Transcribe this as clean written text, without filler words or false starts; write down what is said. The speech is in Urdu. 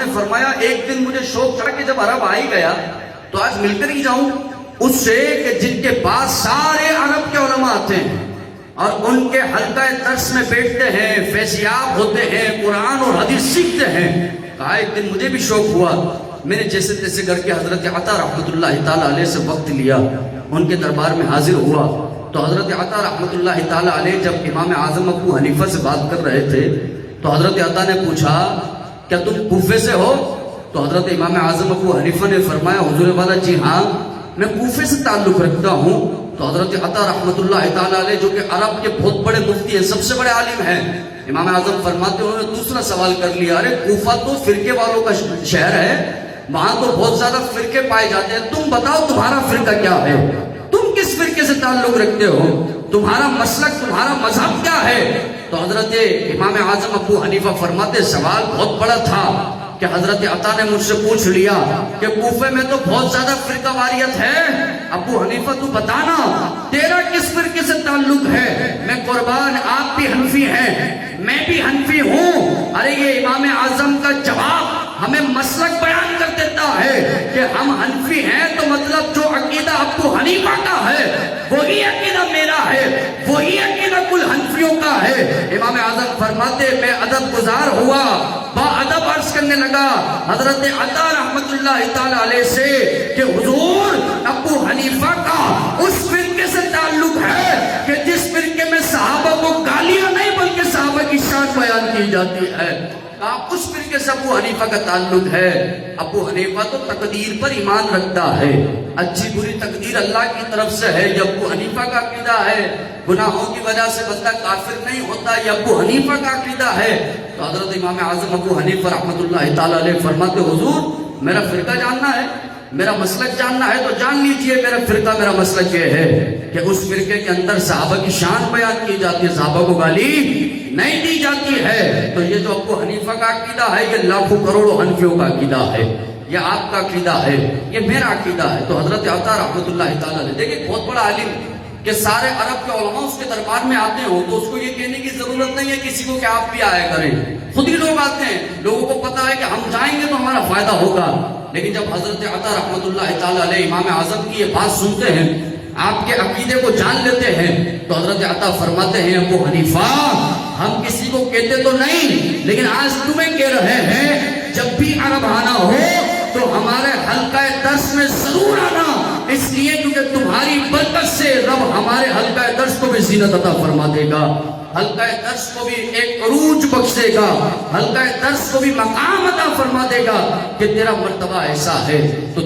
نے فرمایا ایک دن مجھے شوق چڑھا کہ جب عرب آ ہی گیا تو آج مل کر ہی جاؤں اس سے کہ جن کے پاس سارے عرب کے علماء آتے ہیں اور ان کے حلقہ درس میں بیٹھتے ہیں، فیضیاب ہوتے ہیں، قرآن اور حدیث سیکھتے ہیں۔ کہا ایک دن مجھے بھی شوق ہوا، میں نے جیسے تیسے کر کے حضرت عطا رحمۃ اللہ تعالیٰ علیہ سے وقت لیا، ان کے دربار میں حاضر ہوا تو حضرت عطا رحمۃ اللہ تعالیٰ علیہ جب امام اعظم ابو حنیفہ سے بات کر رہے تھے تو حضرت عطا نے پوچھا کیا تم کوفے سے ہو؟ تو حضرت امام اعظم ابو حنیفہ نے فرمایا حضور والا جی ہاں میں کوفے سے تعلق رکھتا ہوں۔ تو حضرت عطا رحمۃ اللہ تعالیٰ علیہ جو کہ عرب کے بہت بڑے مفتی ہیں، سب سے بڑے عالم ہیں، امام اعظم فرماتے ہیں انہوں نے دوسرا سوال کر لیا، ارے کوفہ تو فرقے والوں کا شہر ہے، وہاں تو بہت زیادہ فرقے پائے جاتے ہیں، تم بتاؤ تمہارا فرقہ کیا ہے، تم کس فرقے سے تعلق رکھتے ہو، تمہارا مسلک تمہارا مذہب کیا ہے؟ تو حضرت امام اعظم ابو حنیفہ فرماتے سوال بہت بڑا تھا کہ حضرت عطا نے مجھ سے پوچھ لیا کہ کوفے میں تو بہت زیادہ فرقہ واریت ہے، ابو حنیفہ تو بتانا تیرا کس فرقے سے تعلق ہے؟ میں قربان آپ بھی حنفی ہیں میں بھی حنفی ہوں۔ ارے یہ امام اعظم کا جواب ہمیں مسلک بیان کر دیتا ہے کہ ہم حنفی ہیں تو مطلب جو عقیدہ ابو حنیفہ کا ہے وہی عقیدہ میرا ہے، وہی عقیدہ کل حنفیوں کا ہے۔ امام اعظم فرماتے میں ادب گزار ہوا، با ادب عرض کرنے لگا حضرت عطا رحمت اللہ تعالی علیہ سے کہ حضور ابو حنیفہ کا اس فرقے سے تعلق ہے کہ جس فرقے میں صحابہ کو گالیاں نہیں بلکہ صحابہ کی شان بیان کی جاتی ہے، اس فرقے سے ابو حنیفہ کا تعلق ہے۔ ابو حنیفہ تو تقدیر پر ایمان رکھتا ہے، اچھی بری تقدیر اللہ کی طرف سے ہے، یہ ابو حنیفہ کا عقیدہ ہے، گناہوں کی وجہ سے بندہ کافر نہیں ہوتا، یہ ابو حنیفہ کا عقیدہ ہے۔ تو حضرت امام اعظم ابو حنیفہ رحمۃ اللہ تعالیٰ علیہ فرماتے حضور میرا فرقہ جاننا ہے، میرا مسلک جاننا ہے تو جان لیجئے میرا فرقہ میرا مسلک یہ ہے کہ اس فرقے کے اندر صحابہ کی شان بیان کی جاتی ہے، صحابہ کو گالی نہیں دی جاتی ہے۔ تو یہ جو ابو حنیفہ کا عقیدہ ہے یہ لاکھوں کروڑوں حنفیوں کا عقیدہ ہے، یہ آپ کا عقیدہ ہے، یہ میرا عقیدہ ہے۔ تو حضرت عطا رحمۃ اللہ تعالیٰ علیہ دیکھیں بہت بڑا عالم کہ سارے عرب کے علماء اس کے دربار میں آتے ہوں تو اس کو یہ کہنے کی ضرورت نہیں ہے کسی کو کہ آپ بھی آیا کریں، خود ہی لوگ آتے ہیں، لوگوں کو پتا ہے کہ ہم جائیں گے تو ہمارا فائدہ ہوگا۔ لیکن جب حضرت عطا رحمۃ اللہ تعالیٰ علیہ امام اعظم کی یہ بات سنتے ہیں، آپ کے عقیدے کو جان لیتے ہیں تو حضرت عطا فرماتے ہیں ابو حنیفہ ہم کسی کو کہتے تو نہیں لیکن آج تمہیں کہہ رہے ہیں جب بھی عرب آنا ہو تو ہمارے حلقہ درس میں ضرور آنا، اس لیے کیونکہ تمہاری برکت سے رب ہمارے حلقہ درس کو بھی زینت عطا فرما دے گا، حلقہ درس کو بھی ایک عروج بخشے گا، حلقہ درس کو بھی مقام عطا فرما دے گا کہ تیرا مرتبہ ایسا ہے۔ تو